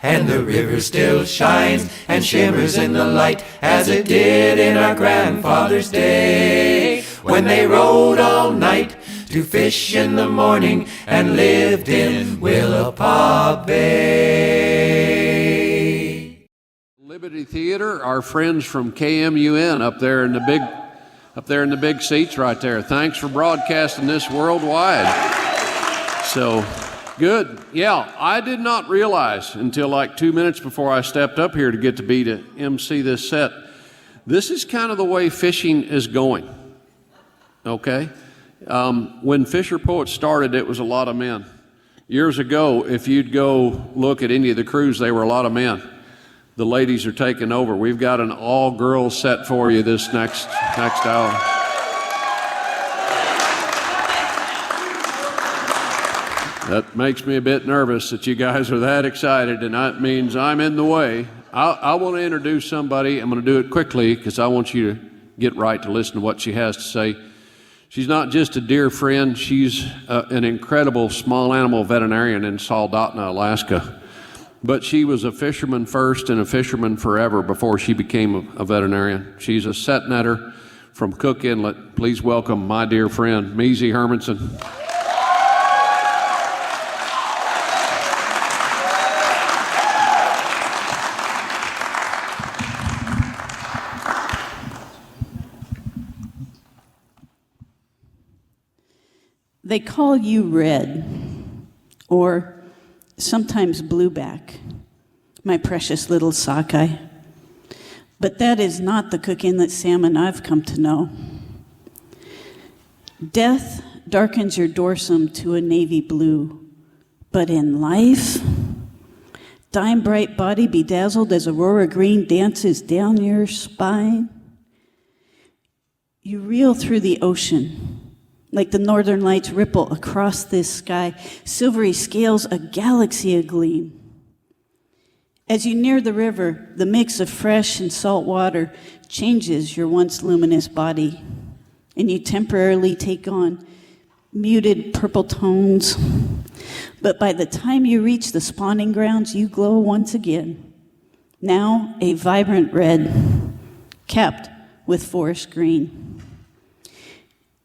And the river still shines and shimmers in the light as it did in our grandfather's day, when they rode all night to fish in the morning and lived in Willapa Bay. Liberty Theater, our friends from KMUN up there in the big seats right there. Thanks for broadcasting this worldwide. So good. Yeah, I did not realize until like 2 minutes before I stepped up here to get to be to MC this set. This is kind of the way fishing is going. Okay? When Fisher Poets started, it was a lot of men. Years ago, if you'd go look at any of the crews, they were a lot of men. The ladies are taking over. We've got an all-girls set for you this next hour. That makes me a bit nervous that you guys are that excited, and that means I'm in the way. I want to introduce somebody. I'm going to do it quickly because I want you to get right to listen to what she has to say. She's not just a dear friend. She's an incredible small animal veterinarian in Soldotna, Alaska. But she was a fisherman first and a fisherman forever before she became a veterinarian. She's a set netter from Cook Inlet. Please welcome my dear friend, Meezie Hermansen. They call you Red, or sometimes Blueback, my precious little sockeye. But that is not the Cook Inlet salmon I've come to know. Death darkens your dorsum to a navy blue, but in life, dime bright body bedazzled as aurora green dances down your spine. You reel through the ocean, like the northern lights ripple across this sky, silvery scales a galaxy agleam. As you near the river, the mix of fresh and salt water changes your once luminous body, and you temporarily take on muted purple tones. But by the time you reach the spawning grounds, you glow once again, now a vibrant red, capped with forest green.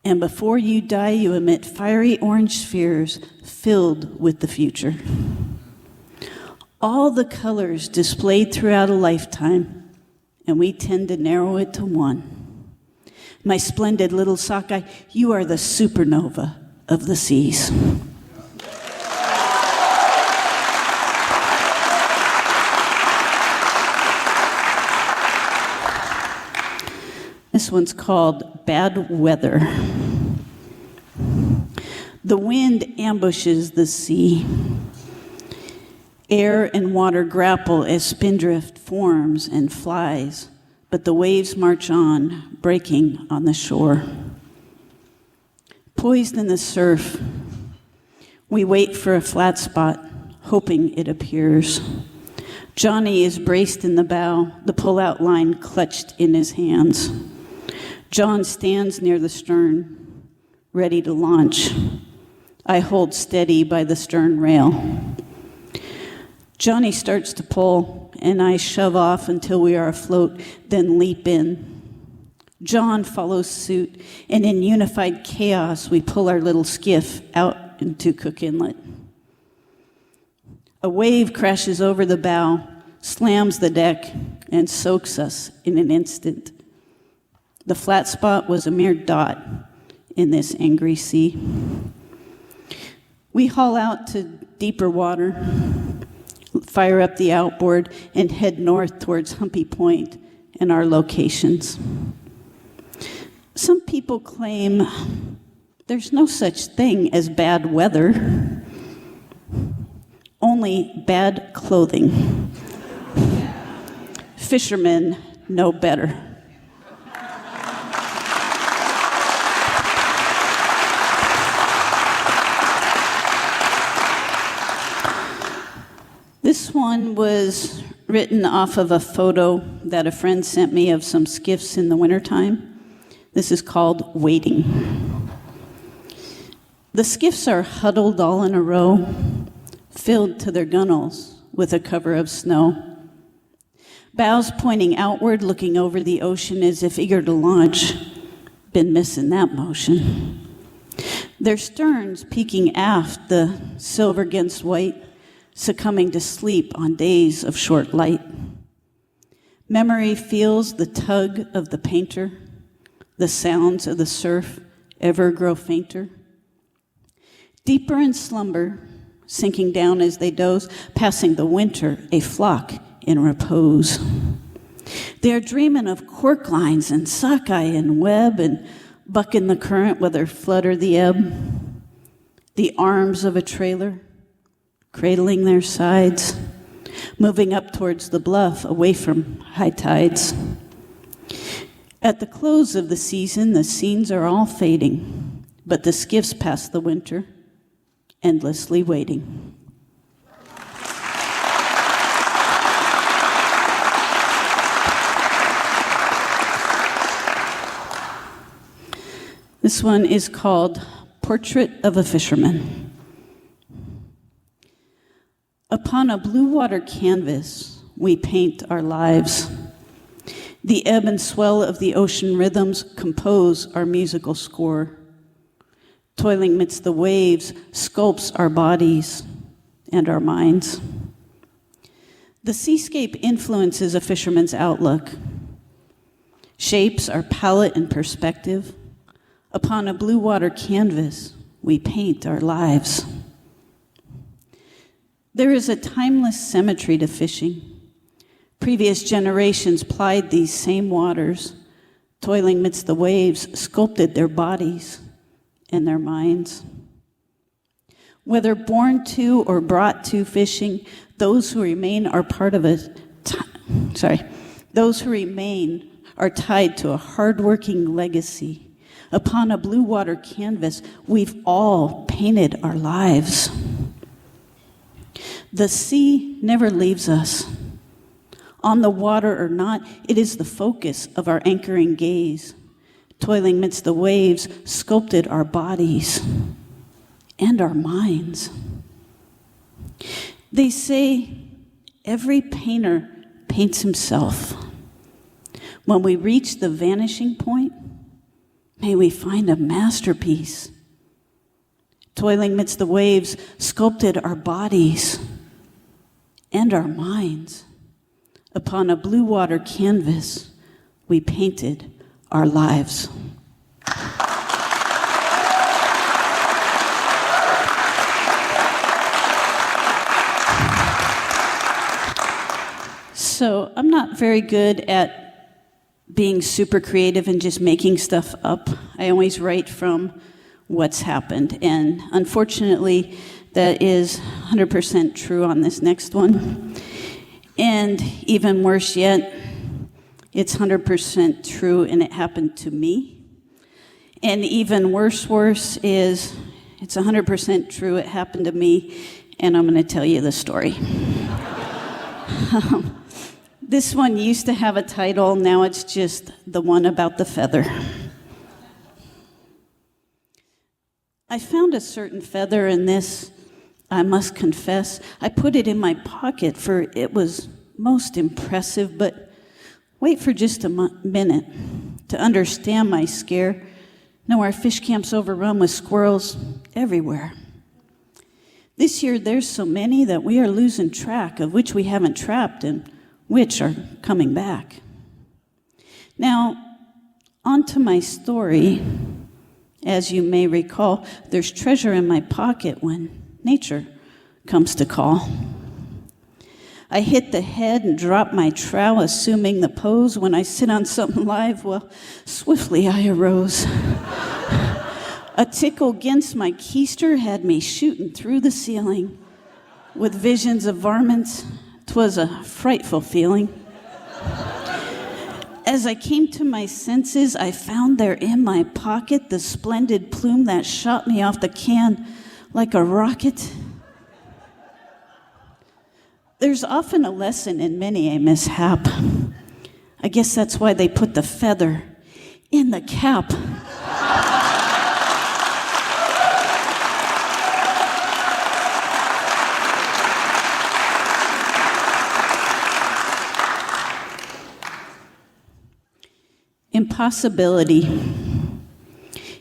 And before you die, you emit fiery orange spheres filled with the future. All the colors displayed throughout a lifetime, and we tend to narrow it to one. My splendid little sockeye, you are the supernova of the seas. This one's called Bad Weather. The wind ambushes the sea. Air and water grapple as spindrift forms and flies, but the waves march on, breaking on the shore. Poised in the surf, we wait for a flat spot, hoping it appears. Johnny is braced in the bow, the pull-out line clutched in his hands. John stands near the stern, ready to launch. I hold steady by the stern rail. Johnny starts to pull, and I shove off until we are afloat, then leap in. John follows suit, and in unified chaos, we pull our little skiff out into Cook Inlet. A wave crashes over the bow, slams the deck, and soaks us in an instant. The flat spot was a mere dot in this angry sea. We haul out to deeper water, fire up the outboard, and head north towards Humpy Point and our locations. Some people claim there's no such thing as bad weather, only bad clothing. Fishermen know better. This one was written off of a photo that a friend sent me of some skiffs in the wintertime. This is called Waiting. The skiffs are huddled all in a row, filled to their gunnels with a cover of snow. Bows pointing outward, looking over the ocean as if eager to launch. Been missing that motion. Their sterns peeking aft, the silver against white, succumbing to sleep on days of short light. Memory feels the tug of the painter, the sounds of the surf ever grow fainter. Deeper in slumber, sinking down as they doze, passing the winter, a flock in repose. They are dreaming of cork lines and sockeye and web and bucking the current, whether flood or the ebb. The arms of a trailer, cradling their sides, moving up towards the bluff, away from high tides. At the close of the season, the scenes are all fading, but the skiffs pass the winter, endlessly waiting. This one is called Portrait of a Fisherman. Upon a blue water canvas, we paint our lives. The ebb and swell of the ocean rhythms compose our musical score. Toiling midst the waves sculpts our bodies and our minds. The seascape influences a fisherman's outlook, shapes our palette and perspective. Upon a blue water canvas, we paint our lives. There is a timeless symmetry to fishing. Previous generations plied these same waters, toiling midst the waves, sculpted their bodies and their minds. Whether born to or brought to fishing, those who remain are part of those who remain are tied to a hardworking legacy. Upon a blue water canvas, we've all painted our lives. The sea never leaves us. On the water or not, it is the focus of our anchoring gaze. Toiling midst the waves, sculpted our bodies and our minds. They say every painter paints himself. When we reach the vanishing point, may we find a masterpiece. Toiling midst the waves, sculpted our bodies and our minds. Upon a blue water canvas, we painted our lives. So I'm not very good at being super creative and just making stuff up. I always write from what's happened. And unfortunately, that is 100% true on this next one. And even worse yet, it's 100% true and it happened to me. And even worse is it's 100% true, it happened to me, and I'm going to tell you the story. This one used to have a title, now it's just the one about the feather. I found a certain feather in this, I must confess. I put it in my pocket for it was most impressive, but wait for just a minute to understand my scare. No, our fish camp's overrun with squirrels everywhere. This year there's so many that we are losing track of which we haven't trapped and which are coming back. Now, on to my story. As you may recall, there's treasure in my pocket when nature comes to call. I hit the head and drop my trowel, assuming the pose. When I sit on something live, well, swiftly I arose. A tickle against my keister had me shooting through the ceiling. With visions of varmints, 'twas a frightful feeling. As I came to my senses, I found there in my pocket the splendid plume that shot me off the can like a rocket. There's often a lesson in many a mishap. I guess that's why they put the feather in the cap. Impossibility.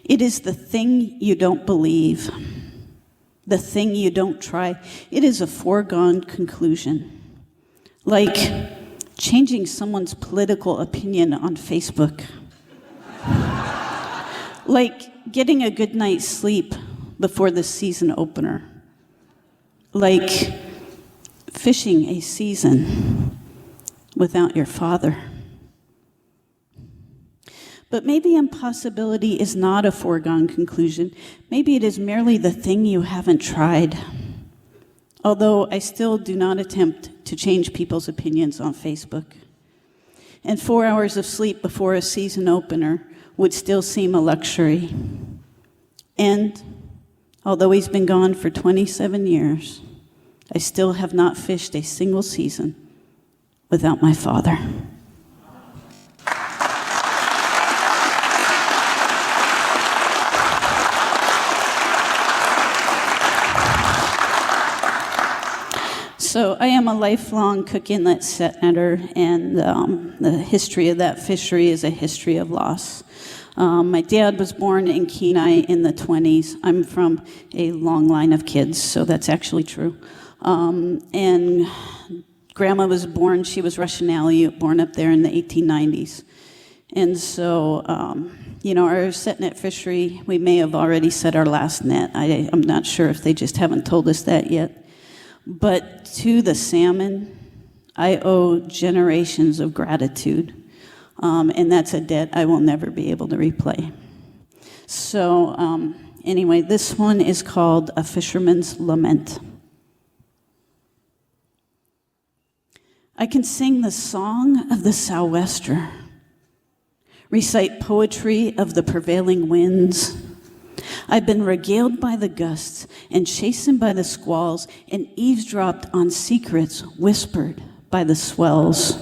It is the thing you don't believe, the thing you don't try. It is a foregone conclusion. Like changing someone's political opinion on Facebook. Like getting a good night's sleep before the season opener. Like fishing a season without your father. But maybe impossibility is not a foregone conclusion. Maybe it is merely the thing you haven't tried. Although I still do not attempt to change people's opinions on Facebook. And 4 hours of sleep before a season opener would still seem a luxury. And although he's been gone for 27 years, I still have not fished a single season without my father. So I am a lifelong Cook Inlet setter, and the history of that fishery is a history of loss. My dad was born in Kenai in the 20s. I'm from a long line of kids, so that's actually true. And Grandma was born, she was Russian Aleut, born up there in the 1890s. And so, our set net fishery, we may have already set our last net. I'm not sure if they just haven't told us that yet. But to the salmon, I owe generations of gratitude. And that's a debt I will never be able to repay. So anyway, this one is called A Fisherman's Lament. I can sing the song of the sou'wester, recite poetry of the prevailing winds. I've been regaled by the gusts and chastened by the squalls and eavesdropped on secrets whispered by the swells.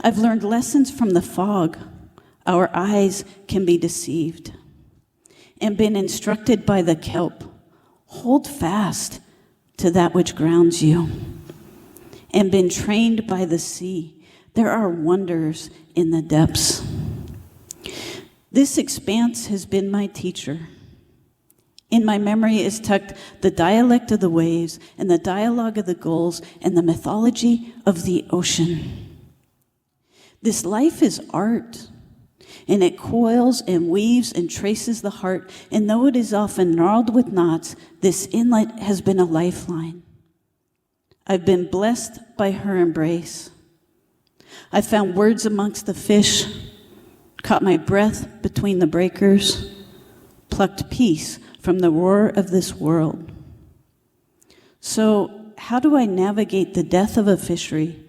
I've learned lessons from the fog. Our eyes can be deceived. And been instructed by the kelp. Hold fast to that which grounds you. And been trained by the sea. There are wonders in the depths. This expanse has been my teacher. In my memory is tucked the dialect of the waves and the dialogue of the gulls and the mythology of the ocean. This life is art, and it coils and weaves and traces the heart, and though it is often gnarled with knots, this inlet has been a lifeline. I've been blessed by her embrace. I found words amongst the fish, caught my breath between the breakers, plucked peace from the roar of this world. So, how do I navigate the death of a fishery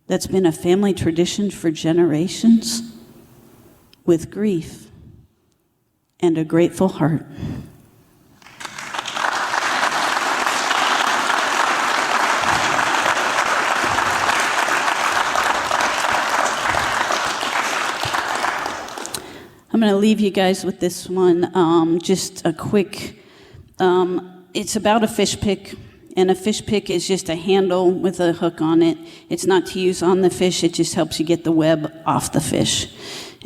that's been a family tradition for generations? With grief and a grateful heart. I'm going to leave you guys with this one, just a quick, it's about a fish pick, and a fish pick is just a handle with a hook on it. It's not to use on the fish, it just helps you get the web off the fish.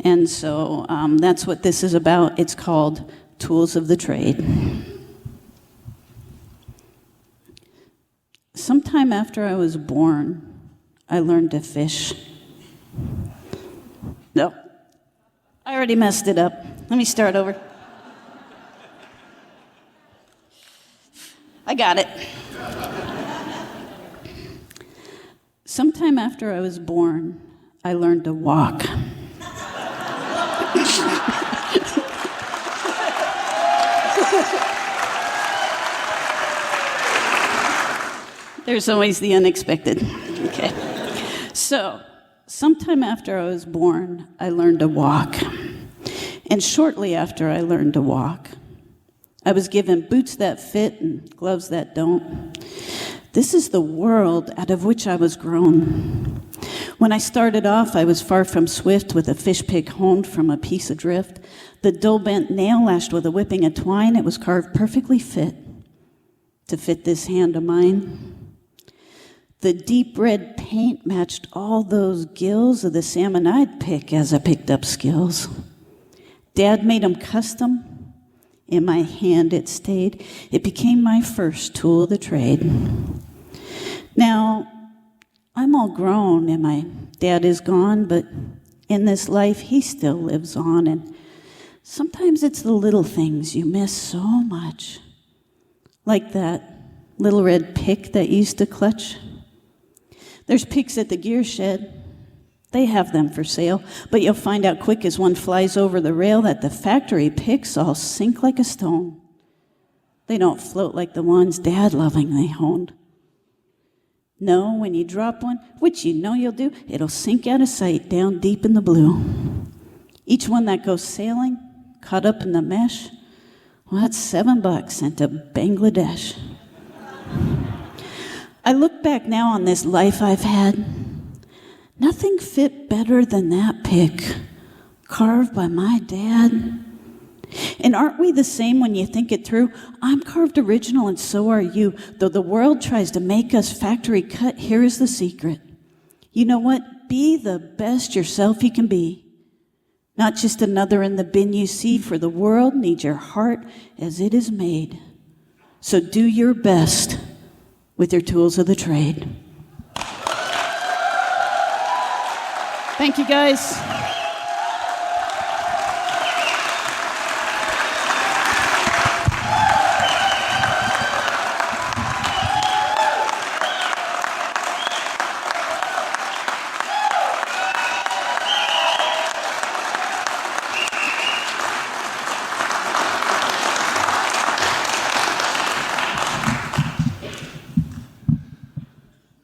And so that's what this is about. It's called Tools of the Trade. Sometime after I was born, I learned to fish. No. I already messed it up. Let me start over. I got it. Sometime after I was born, I learned to walk. There's always the unexpected. Okay. So, sometime after I was born, I learned to walk. And shortly after I learned to walk, I was given boots that fit and gloves that don't. This is the world out of which I was grown. When I started off, I was far from swift with a fish pick honed from a piece of drift. The dull bent nail lashed with a whipping of twine, it was carved perfectly fit to fit this hand of mine. The deep red paint matched all those gills of the salmon I'd pick as I picked up skills. Dad made 'em custom. In my hand it stayed. It became my first tool of the trade. Now, I'm all grown and my dad is gone, but in this life he still lives on, and sometimes it's the little things you miss so much. Like that little red pick that you used to clutch. There's picks at the gear shed. They have them for sale, but you'll find out quick as one flies over the rail that the factory picks all sink like a stone. They don't float like the ones Dad lovingly honed. No, when you drop one, which you know you'll do, it'll sink out of sight down deep in the blue. Each one that goes sailing, caught up in the mesh, well, that's $7 sent to Bangladesh. I look back now on this life I've had. Nothing fit better than that pick, carved by my dad. And aren't we the same when you think it through? I'm carved original and so are you. Though the world tries to make us factory cut, here is the secret. You know what? Be the best yourself you can be. Not just another in the bin you see, for the world needs your heart as it is made. So do your best with your tools of the trade. Thank you, guys.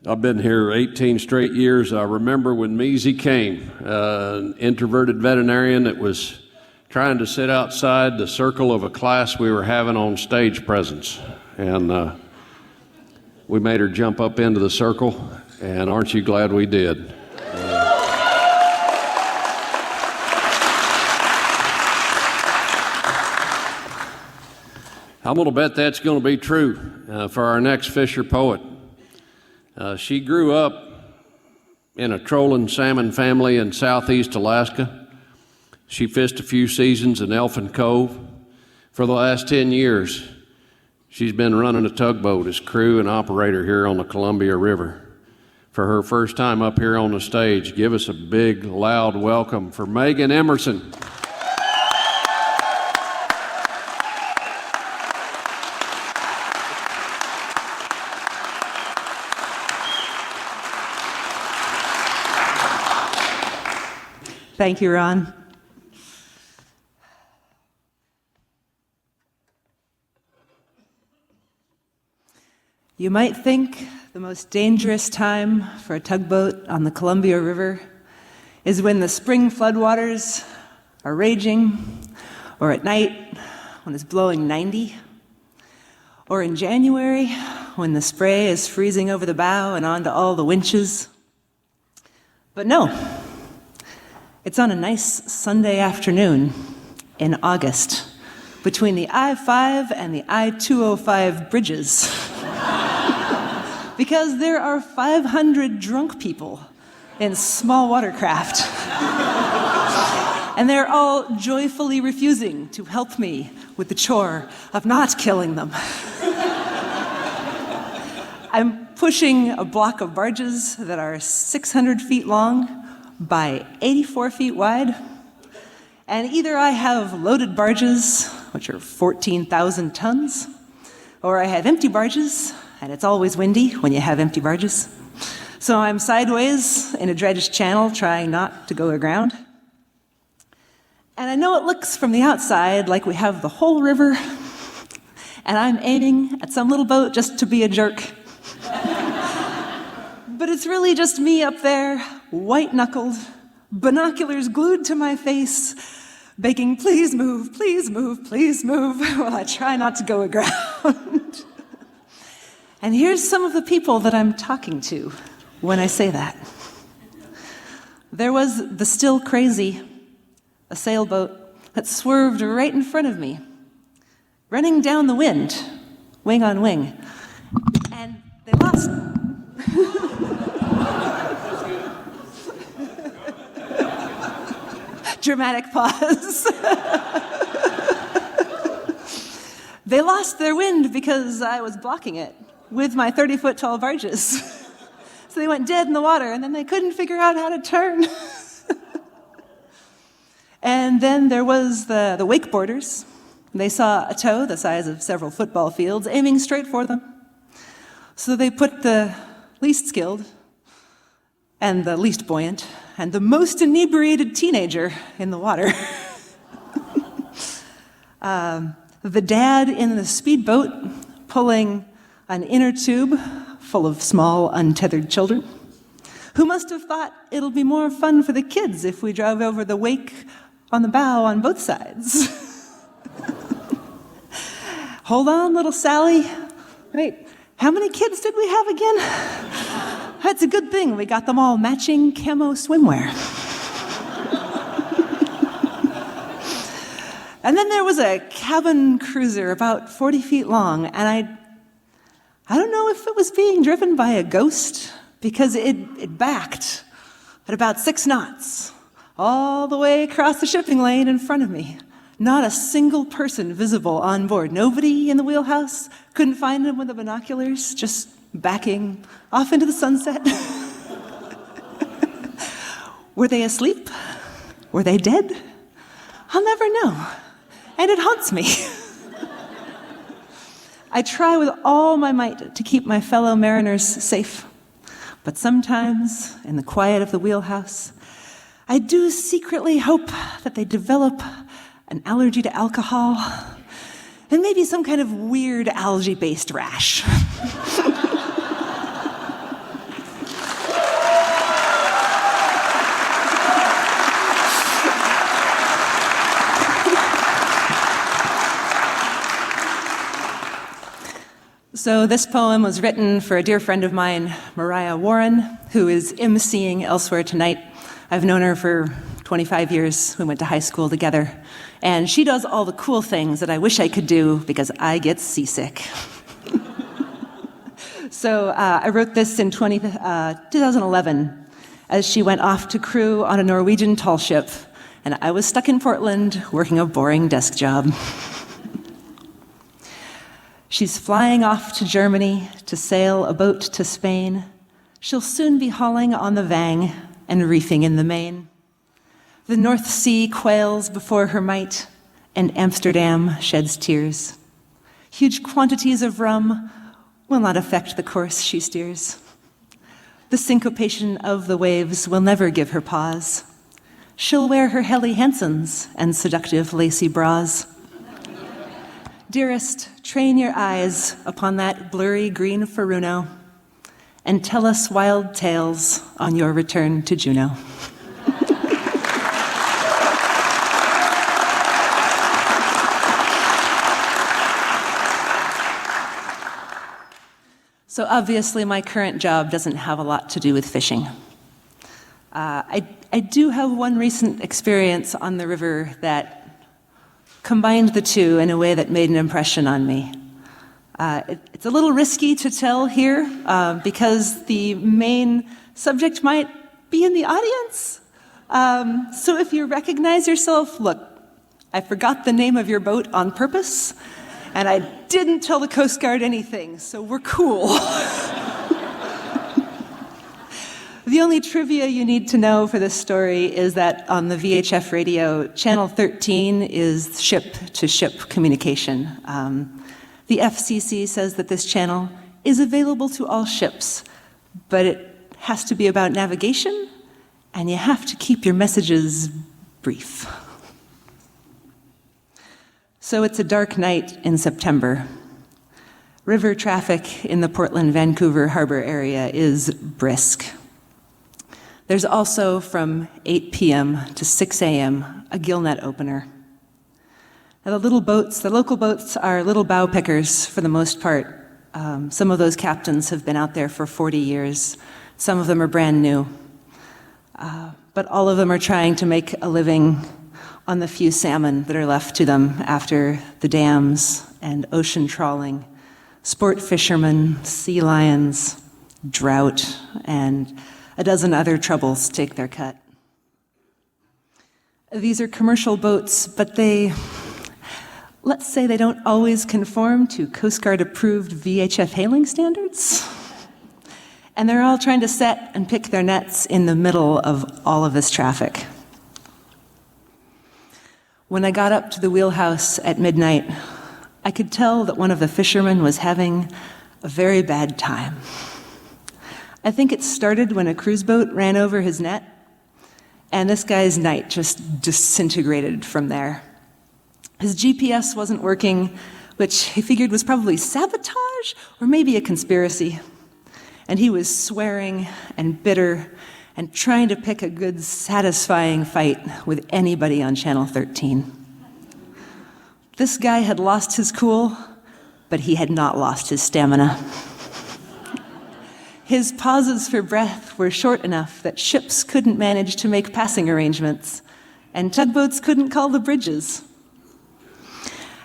I've been here 18 straight years. I remember when Meezie came, an introverted veterinarian that was trying to sit outside the circle of a class we were having on stage presence. And we made her jump up into the circle, and aren't you glad we did? I'm going to bet that's going to be true for our next Fisher poet. She grew up in a trolling salmon family in southeast Alaska. She fished a few seasons in Elfin Cove. For the last 10 years, she's been running a tugboat as crew and operator here on the Columbia River. For her first time up here on the stage, give us a big, loud welcome for Megan Emerson. Thank you, Ron. You might think the most dangerous time for a tugboat on the Columbia River is when the spring floodwaters are raging, or at night when it's blowing 90, or in January when the spray is freezing over the bow and onto all the winches. But no. It's on a nice Sunday afternoon in August between the I-5 and the I-205 bridges. Because there are 500 drunk people in small watercraft. And they're all joyfully refusing to help me with the chore of not killing them. I'm pushing a block of barges that are 600 feet long by 84 feet wide, and either I have loaded barges, which are 14,000 tons, or I have empty barges, and it's always windy when you have empty barges. So I'm sideways in a dredged channel trying not to go aground. And I know it looks from the outside like we have the whole river, and I'm aiming at some little boat just to be a jerk. But it's really just me up there, white-knuckled, binoculars glued to my face, begging, please move, please move, please move, while I try not to go aground. And here's some of the people that I'm talking to when I say that. There was the Still Crazy, a sailboat that swerved right in front of me, running down the wind, wing on wing. And they lost. Dramatic pause. They lost their wind because I was blocking it with my 30-foot tall barges. So they went dead in the water, and then they couldn't figure out how to turn. And then there was the wakeboarders. They saw a tow the size of several football fields aiming straight for them. So they put the least skilled and the least buoyant and the most inebriated teenager in the water. The dad in the speedboat pulling an inner tube full of small, untethered children, who must have thought it'll be more fun for the kids if we drove over the wake on the bow on both sides. Hold on, little Sally. Wait, how many kids did we have again? That's a good thing. We got them all matching camo swimwear. And then there was a cabin cruiser about 40 feet long, and I don't know if it was being driven by a ghost, because it backed at about 6 knots, all the way across the shipping lane in front of me. Not a single person visible on board. Nobody in the wheelhouse. Couldn't find them with the binoculars, just backing off into the sunset. Were they asleep? Were they dead? I'll never know. And it haunts me. I try with all my might to keep my fellow mariners safe. But sometimes, in the quiet of the wheelhouse, I do secretly hope that they develop an allergy to alcohol and maybe some kind of weird algae-based rash. So this poem was written for a dear friend of mine, Mariah Warren, who is emceeing elsewhere tonight. I've known her for 25 years. We went to high school together. And she does all the cool things that I wish I could do because I get seasick. So I wrote this in 2011 as she went off to crew on a Norwegian tall ship, and I was stuck in Portland working a boring desk job. She's flying off to Germany to sail a boat to Spain. She'll soon be hauling on the Vang and reefing in the Main. The North Sea quails before her might, and Amsterdam sheds tears. Huge quantities of rum will not affect the course she steers. The syncopation of the waves will never give her pause. She'll wear her Helly Hansens and seductive lacy bras. Dearest, train your eyes upon that blurry green Faruno and tell us wild tales on your return to Juneau. So obviously my current job doesn't have a lot to do with fishing. I do have one recent experience on the river that combined the two in a way that made an impression on me. It's a little risky to tell here because the main subject might be in the audience. So if you recognize yourself, look, I forgot the name of your boat on purpose, and I didn't tell the Coast Guard anything, so we're cool. The only trivia you need to know for this story is that on the VHF radio, channel 13 is ship-to-ship communication. The FCC says that this channel is available to all ships, but it has to be about navigation, and you have to keep your messages brief. So it's a dark night in September. River traffic in the Portland-Vancouver harbor area is brisk. There's also, from 8 p.m. to 6 a.m., a gillnet opener. Now, the local boats are little bow pickers for the most part. Some of those captains have been out there for 40 years. Some of them are brand new. But all of them are trying to make a living on the few salmon that are left to them after the dams and ocean trawling, sport fishermen, sea lions, drought, and a dozen other troubles take their cut. These are commercial boats, but let's say they don't always conform to Coast Guard approved VHF hailing standards. And they're all trying to set and pick their nets in the middle of all of this traffic. When I got up to the wheelhouse at midnight, I could tell that one of the fishermen was having a very bad time. I think it started when a cruise boat ran over his net, and this guy's night just disintegrated from there. His GPS wasn't working, which he figured was probably sabotage or maybe a conspiracy. And he was swearing and bitter and trying to pick a good, satisfying fight with anybody on Channel 13. This guy had lost his cool, but he had not lost his stamina. His pauses for breath were short enough that ships couldn't manage to make passing arrangements, and tugboats couldn't call the bridges.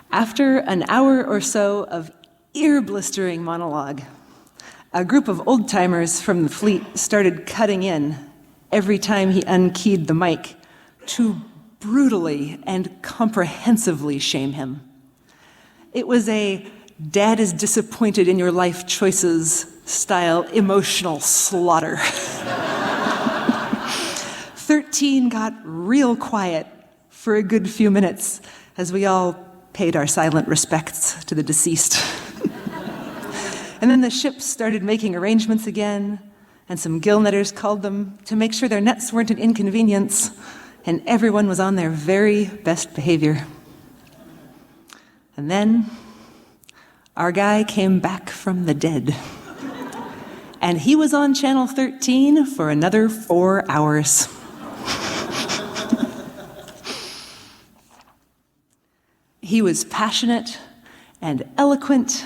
After an hour or so of ear-blistering monologue, a group of old-timers from the fleet started cutting in every time he unkeyed the mic to brutally and comprehensively shame him. It was a "dad is disappointed in your life choices" style emotional slaughter. 13 got real quiet for a good few minutes as we all paid our silent respects to the deceased. And then the ships started making arrangements again, and some gill netters called them to make sure their nets weren't an inconvenience, and everyone was on their very best behavior. And then our guy came back from the dead. And he was on Channel 13 for another 4 hours. He was passionate and eloquent,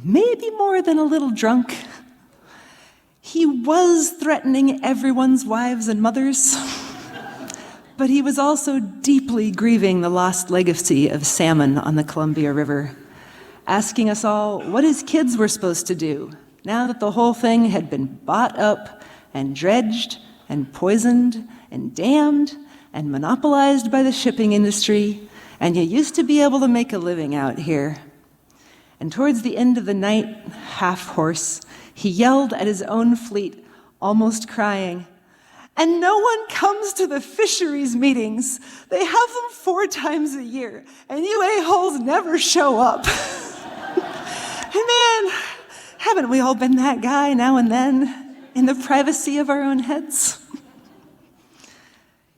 maybe more than a little drunk. He was threatening everyone's wives and mothers, but he was also deeply grieving the lost legacy of salmon on the Columbia River, asking us all what his kids were supposed to do now that the whole thing had been bought up and dredged and poisoned and dammed and monopolized by the shipping industry, and you used to be able to make a living out here. And towards the end of the night, half hoarse, he yelled at his own fleet, almost crying, "And no one comes to the fisheries meetings. They have them 4 times a year, and you a-holes never show up." Man, haven't we all been that guy now and then, in the privacy of our own heads?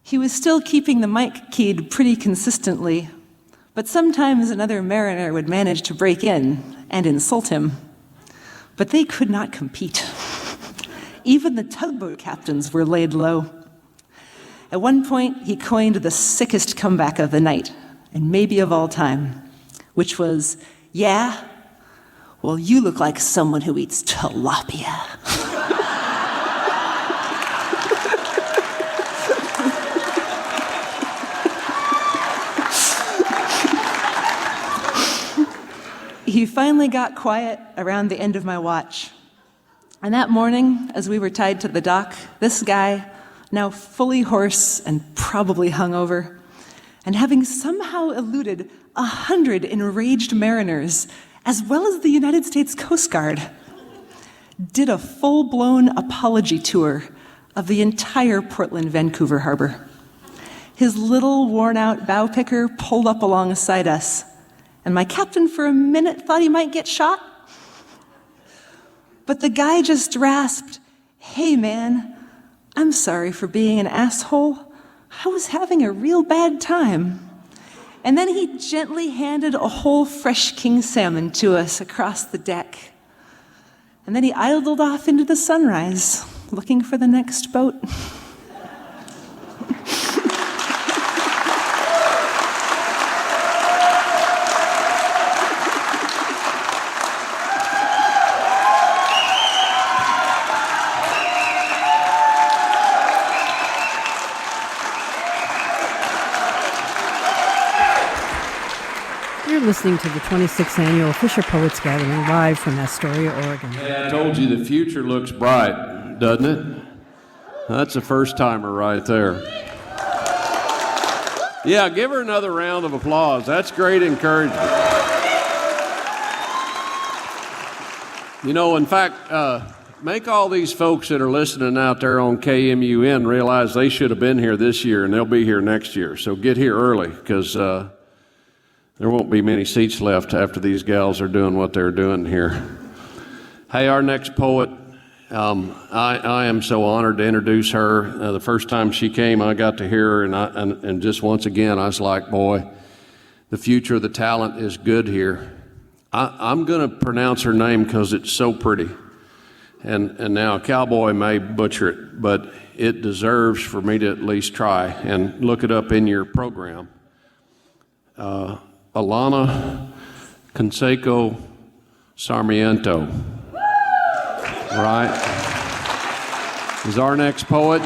He was still keeping the mic keyed pretty consistently, but sometimes another mariner would manage to break in and insult him. But they could not compete. Even the tugboat captains were laid low. At one point, he coined the sickest comeback of the night, and maybe of all time, which was, "Yeah? Well, you look like someone who eats tilapia." He finally got quiet around the end of my watch. And that morning, as we were tied to the dock, this guy, now fully hoarse and probably hungover, and having somehow eluded 100 enraged mariners, as well as the United States Coast Guard, did a full-blown apology tour of the entire Portland-Vancouver harbor. His little worn-out bow picker pulled up alongside us, and my captain for a minute thought he might get shot. But the guy just rasped, "Hey man, I'm sorry for being an asshole. I was having a real bad time." And then he gently handed a whole fresh king salmon to us across the deck. And then he idled off into the sunrise, looking for the next boat. You're listening to the 26th Annual FisherPoets Gathering live from Astoria, Oregon. Yeah, I told you the future looks bright, doesn't it? That's a first-timer right there. Yeah, give her another round of applause. That's great encouragement. You know, in fact, make all these folks that are listening out there on KMUN realize they should have been here this year and they'll be here next year. So get here early because there won't be many seats left after these gals are doing what they're doing here. Hey, our next poet, I am so honored to introduce her. The first time she came, I got to hear her, and just once again, I was like, boy, the future of the talent is good here. I'm going to pronounce her name because it's so pretty. And now a cowboy may butcher it, but it deserves for me to at least try. And look it up in your program. Alana Kansaku-Sarmiento. Right, is our next poet.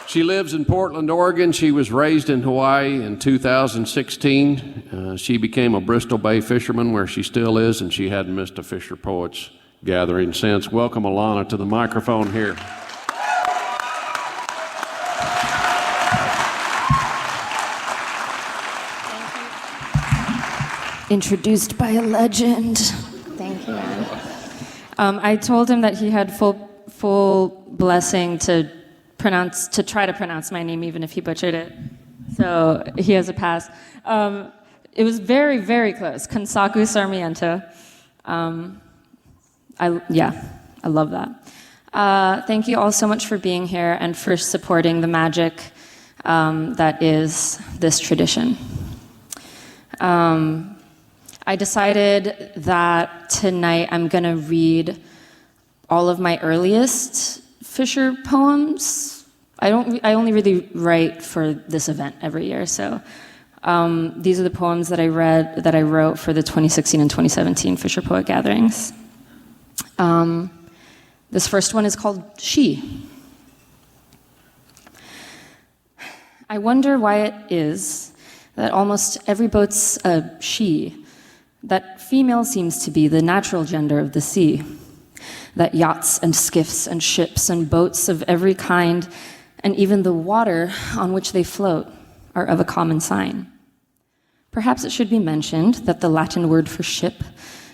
She lives in Portland, Oregon. She was raised in Hawaii in 2016. She became a Bristol Bay fisherman, where she still is, and she hadn't missed a FisherPoets Gathering since. Welcome, Alana, to the microphone here. Introduced by a legend. Thank you, Anne. I told him that he had full blessing to try to pronounce my name, even if he butchered it. So he has a pass. It was very, very close. Kansaku-Sarmiento. I love that. Thank you all so much for being here and for supporting the magic that is this tradition. I decided that tonight I'm going to read all of my earliest Fisher poems. I only really write for this event every year, so these are the poems that I wrote for the 2016 and 2017 Fisher Poet Gatherings. This first one is called She. I wonder why it is that almost every boat's a she, that female seems to be the natural gender of the sea, that yachts and skiffs and ships and boats of every kind, and even the water on which they float, are of a common sign. Perhaps it should be mentioned that the Latin word for ship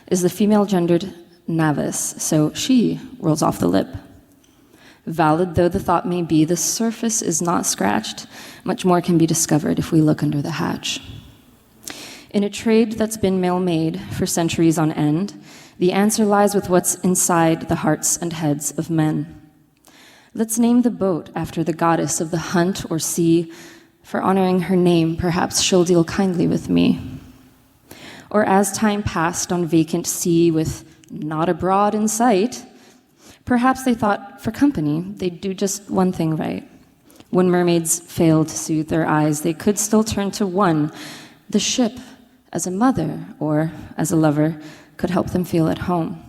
is the female-gendered navis, so she rolls off the lip. Valid though the thought may be, the surface is not scratched. Much more can be discovered if we look under the hatch. In a trade that's been male-made for centuries on end, the answer lies with what's inside the hearts and heads of men. Let's name the boat after the goddess of the hunt or sea. For honoring her name, perhaps she'll deal kindly with me. Or as time passed on vacant sea with not abroad in sight, perhaps they thought for company they'd do just one thing right. When mermaids failed to soothe their eyes, they could still turn to one, the ship, as a mother or as a lover, could help them feel at home.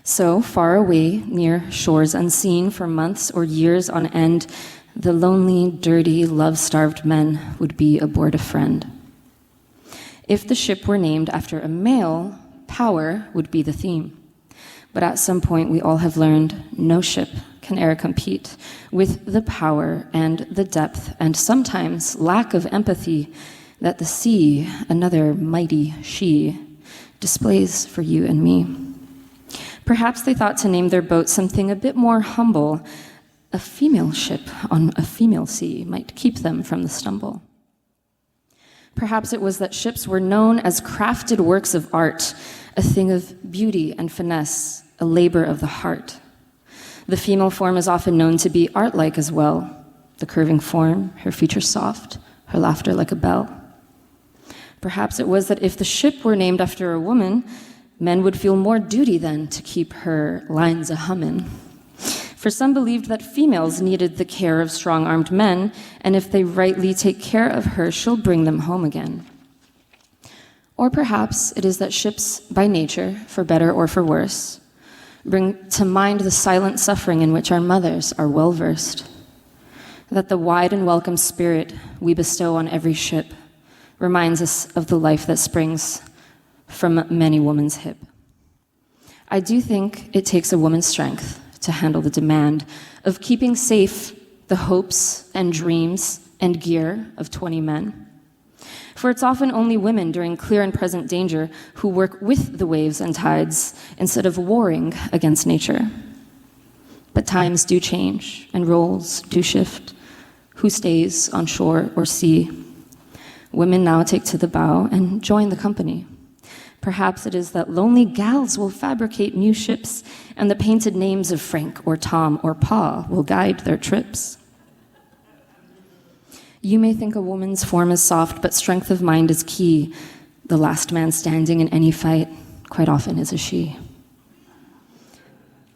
So, far away, near shores unseen for months or years on end, the lonely, dirty, love-starved men would be aboard a friend. If the ship were named after a male, power would be the theme. But at some point, we all have learned no ship can e'er compete with the power and the depth and sometimes lack of empathy that the sea, another mighty she, displays for you and me. Perhaps they thought to name their boat something a bit more humble. A female ship on a female sea might keep them from the stumble. Perhaps it was that ships were known as crafted works of art, a thing of beauty and finesse, a labor of the heart. The female form is often known to be art-like as well. The curving form, her features soft, her laughter like a bell. Perhaps it was that if the ship were named after a woman, men would feel more duty then to keep her lines a-hummin'. For some believed that females needed the care of strong-armed men, and if they rightly take care of her, she'll bring them home again. Or perhaps it is that ships, by nature, for better or for worse, bring to mind the silent suffering in which our mothers are well-versed, that the wide and welcome spirit we bestow on every ship reminds us of the life that springs from many woman's hip. I do think it takes a woman's strength to handle the demand of keeping safe the hopes and dreams and gear of 20 men. For it's often only women during clear and present danger who work with the waves and tides instead of warring against nature. But times do change and roles do shift. Who stays on shore or sea? Women now take to the bow and join the company. Perhaps it is that lonely gals will fabricate new ships, and the painted names of Frank or Tom or Pa will guide their trips. You may think a woman's form is soft, but strength of mind is key. The last man standing in any fight quite often is a she.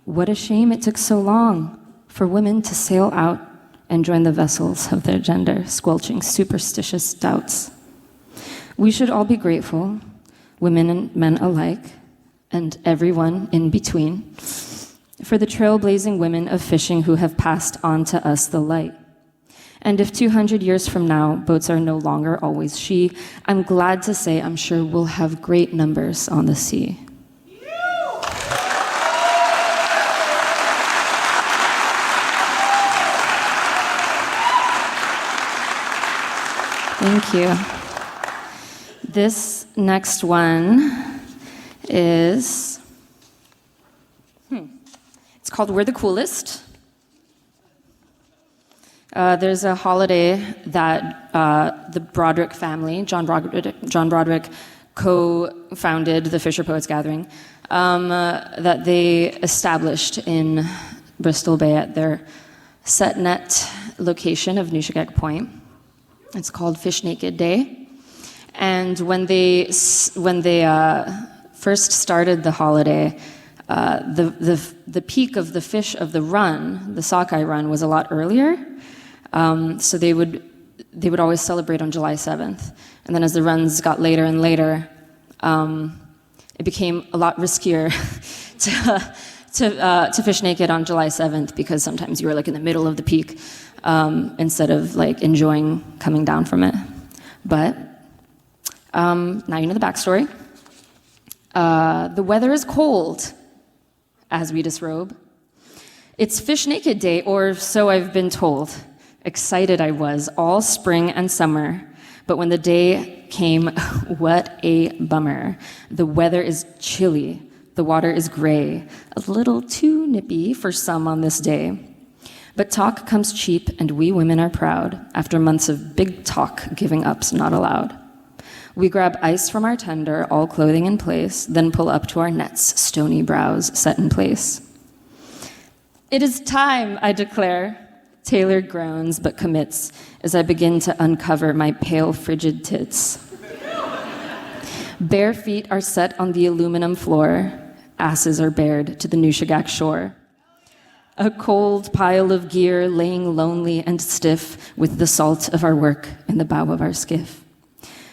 What a shame it took so long for women to sail out and join the vessels of their gender, squelching superstitious doubts. We should all be grateful, women and men alike, and everyone in between, for the trailblazing women of fishing who have passed on to us the light. And if 200 years from now, boats are no longer always she, I'm glad to say I'm sure we'll have great numbers on the sea. Thank you. This next one is, it's called We're the Coolest. There's a holiday that the Broderick family, John Broderick co-founded the FisherPoets Gathering, that they established in Bristol Bay at their set net location of Nushagak Point. It's called Fish Naked Day. And when they first started the holiday, the peak of the fish of the run, the sockeye run, was a lot earlier. So they would always celebrate on July 7th. And then as the runs got later and later, it became a lot riskier to fish naked on July 7th because sometimes you were like in the middle of the peak instead of like enjoying coming down from it. But now you know the backstory. The weather is cold as we disrobe. It's Fish Naked Day, or so I've been told. Excited I was all spring and summer, but when the day came, what a bummer. The weather is chilly, the water is gray, a little too nippy for some on this day. But talk comes cheap, and we women are proud, after months of big talk, giving up's not allowed. We grab ice from our tender, all clothing in place, then pull up to our nets, stony brows set in place. It is time, I declare. Taylor groans but commits as I begin to uncover my pale, frigid tits. Bare feet are set on the aluminum floor. Asses are bared to the Nushagak shore. A cold pile of gear laying lonely and stiff with the salt of our work in the bow of our skiff.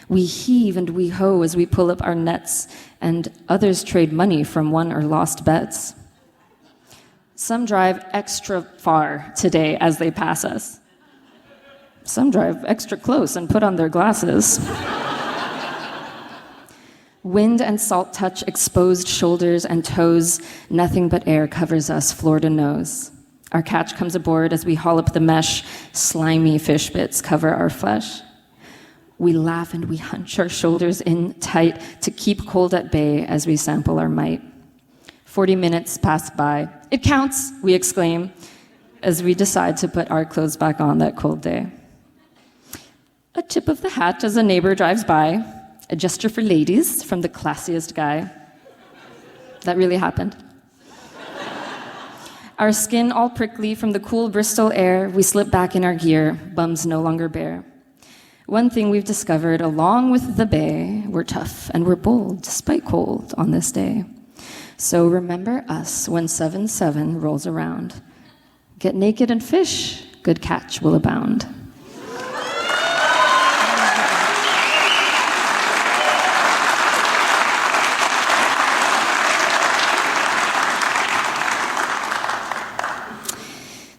We heave and we hoe as we pull up our nets, and others trade money from won or lost bets. Some drive extra far today as they pass us. Some drive extra close and put on their glasses. Wind and salt touch exposed shoulders and toes. Nothing but air covers us floor to nose. Our catch comes aboard as we haul up the mesh. Slimy fish bits cover our flesh. We laugh and we hunch our shoulders in tight to keep cold at bay as we sample our might. 40 minutes pass by. It counts, we exclaim, as we decide to put our clothes back on that cold day. A tip of the hat as a neighbor drives by, a gesture for ladies from the classiest guy. That really happened. Our skin all prickly from the cool Bristol air, we slip back in our gear, bums no longer bare. One thing we've discovered, along with the bay, we're tough and we're bold, despite cold on this day. So remember us when 7/7 rolls around. Get naked and fish, good catch will abound.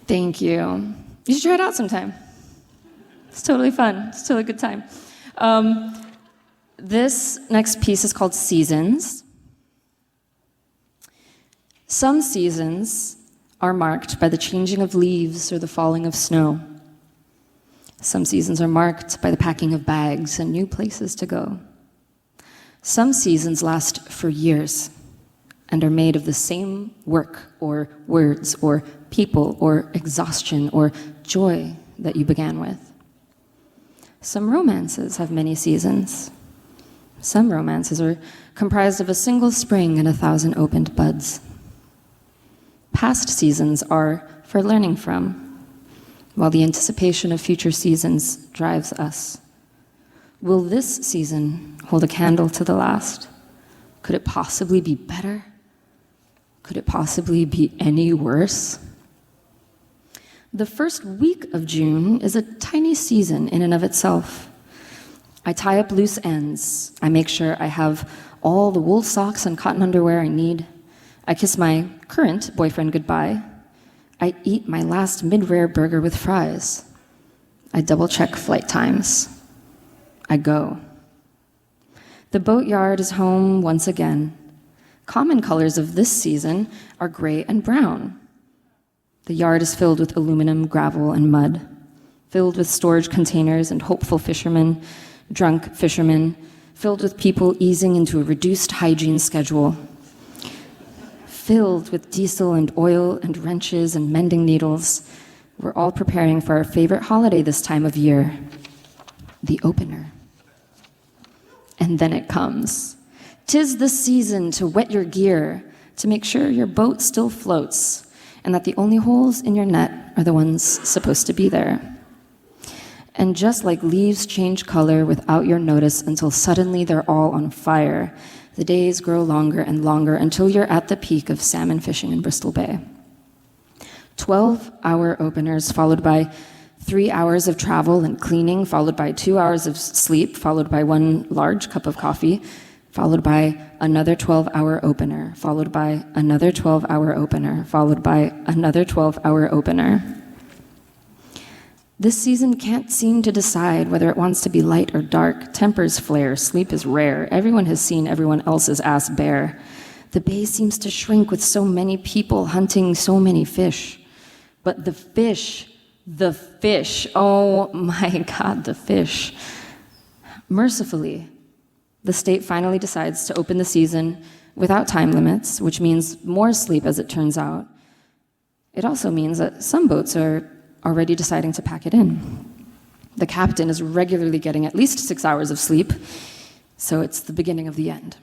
Thank you. You should try it out sometime. It's totally fun. It's totally a good time. This next piece is called Seasons. Some seasons are marked by the changing of leaves or the falling of snow. Some seasons are marked by the packing of bags and new places to go. Some seasons last for years and are made of the same work or words or people or exhaustion or joy that you began with. Some romances have many seasons. Some romances are comprised of a single spring and 1,000 opened buds. Past seasons are for learning from, while the anticipation of future seasons drives us. Will this season hold a candle to the last? Could it possibly be better? Could it possibly be any worse? The first week of June is a tiny season in and of itself. I tie up loose ends. I make sure I have all the wool socks and cotton underwear I need. I kiss my current boyfriend goodbye. I eat my last mid-rare burger with fries. I double-check flight times. I go. The boatyard is home once again. Common colors of this season are gray and brown. The yard is filled with aluminum, gravel, and mud, filled with storage containers and hopeful fishermen, drunk fishermen, filled with people easing into a reduced hygiene schedule, filled with diesel and oil and wrenches and mending needles. We're all preparing for our favorite holiday this time of year, the opener. And then it comes. 'Tis the season to wet your gear, to make sure your boat still floats, and that the only holes in your net are the ones supposed to be there. And just like leaves change color without your notice until suddenly they're all on fire, the days grow longer and longer until you're at the peak of salmon fishing in Bristol Bay. 12-hour openers followed by 3 hours of travel and cleaning, followed by 2 hours of sleep, followed by 1 large cup of coffee, followed by another 12-hour opener, followed by another 12-hour opener, followed by another 12-hour opener. This season can't seem to decide whether it wants to be light or dark. Tempers flare, sleep is rare. Everyone has seen everyone else's ass bare. The bay seems to shrink with so many people hunting so many fish. But the fish, oh my God, the fish. Mercifully, the state finally decides to open the season without time limits, which means more sleep as it turns out. It also means that some boats are already deciding to pack it in. The captain is regularly getting at least 6 hours of sleep, so it's the beginning of the end.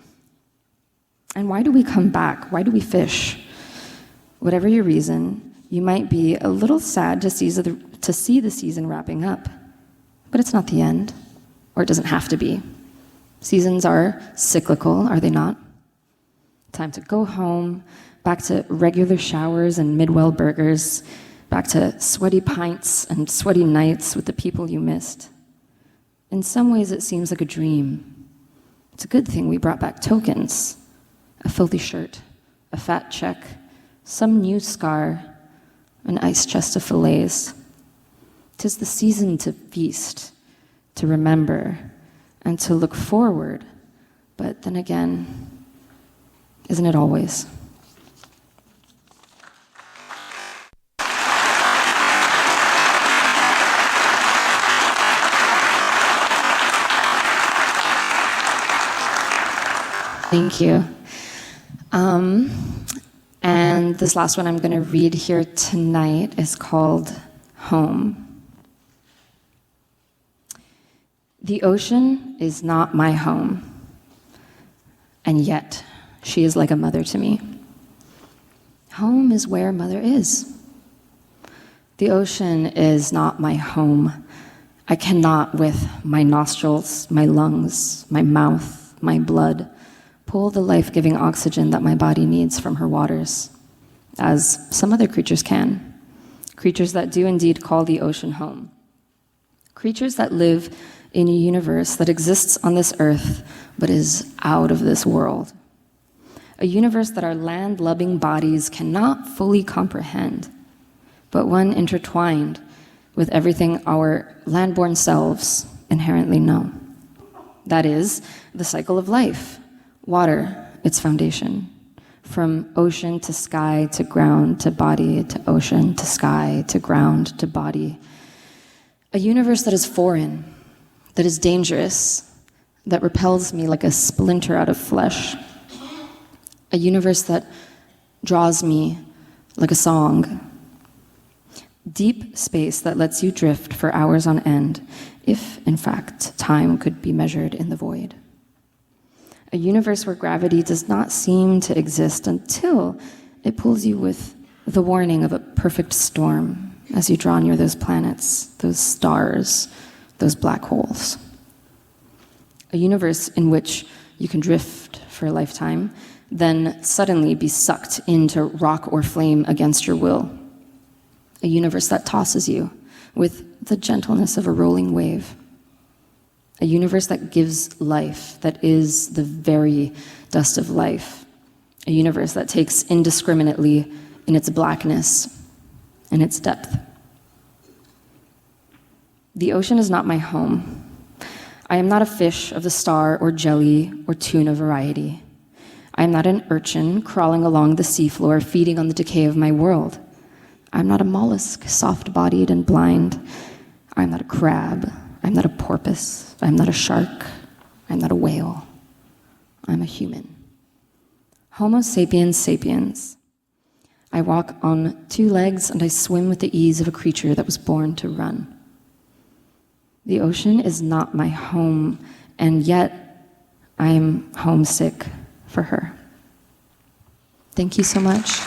And why do we come back? Why do we fish? Whatever your reason, you might be a little sad to see the season wrapping up, but it's not the end, or it doesn't have to be. Seasons are cyclical, are they not? Time to go home, back to regular showers and mid-well burgers, back to sweaty pints and sweaty nights with the people you missed. In some ways, it seems like a dream. It's a good thing we brought back tokens, a filthy shirt, a fat check, some new scar, an ice chest of fillets. 'Tis the season to feast, to remember, and to look forward. But then again, isn't it always? Thank you. And this last one I'm going to read here tonight is called Home. The ocean is not my home, and yet she is like a mother to me. Home is where mother is. The ocean is not my home. I cannot, with my nostrils, my lungs, my mouth, my blood, pull the life-giving oxygen that my body needs from her waters, as some other creatures can. Creatures that do indeed call the ocean home. Creatures that live in a universe that exists on this earth, but is out of this world. A universe that our land-loving bodies cannot fully comprehend, but one intertwined with everything our land-born selves inherently know. That is, the cycle of life. Water, its foundation. From ocean to sky to ground to body to ocean to sky to ground to body. A universe that is foreign, that is dangerous, that repels me like a splinter out of flesh. A universe that draws me like a song. Deep space that lets you drift for hours on end, if, in fact, time could be measured in the void. A universe where gravity does not seem to exist until it pulls you with the warning of a perfect storm as you draw near those planets, those stars, those black holes. A universe in which you can drift for a lifetime, then suddenly be sucked into rock or flame against your will. A universe that tosses you with the gentleness of a rolling wave. A universe that gives life, that is the very dust of life. A universe that takes indiscriminately in its blackness and its depth. The ocean is not my home. I am not a fish of the star or jelly or tuna variety. I am not an urchin crawling along the seafloor feeding on the decay of my world. I'm not a mollusk, soft-bodied and blind. I'm not a crab. I'm not a porpoise. I'm not a shark. I'm not a whale. I'm a human. Homo sapiens sapiens. I walk on two legs and I swim with the ease of a creature that was born to run. The ocean is not my home, and yet I am homesick for her. Thank you so much.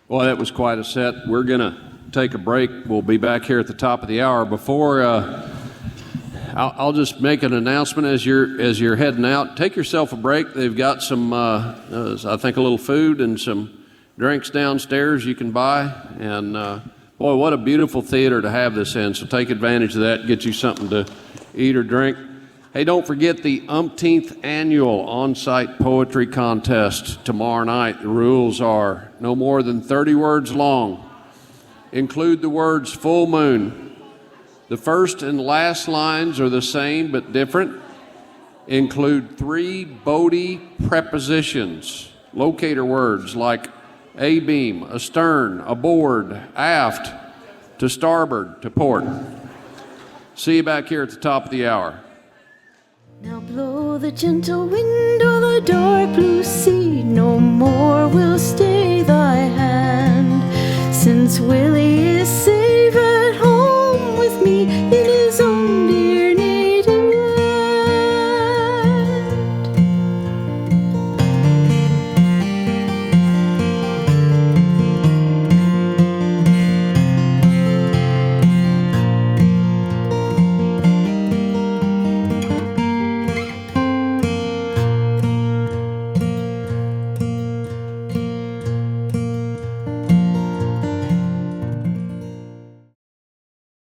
Well, that was quite a set. We're going to take a break. We'll be back here at the top of the hour. Before, I'll just make an announcement as you're heading out. Take yourself a break. They've got some, I think, a little food and some drinks downstairs you can buy. And boy, what a beautiful theater to have this in. So take advantage of that. Get you something to eat or drink. Hey, don't forget the umpteenth annual on-site poetry contest tomorrow night. The rules are no more than 30 words long. Include the words full moon. The first and last lines are the same but different. Include 3 Bodie prepositions, locator words like abeam, astern, aboard, aft, to starboard, to port. See you back here at the top of the hour. Now blow the gentle wind o'er the dark blue sea, no more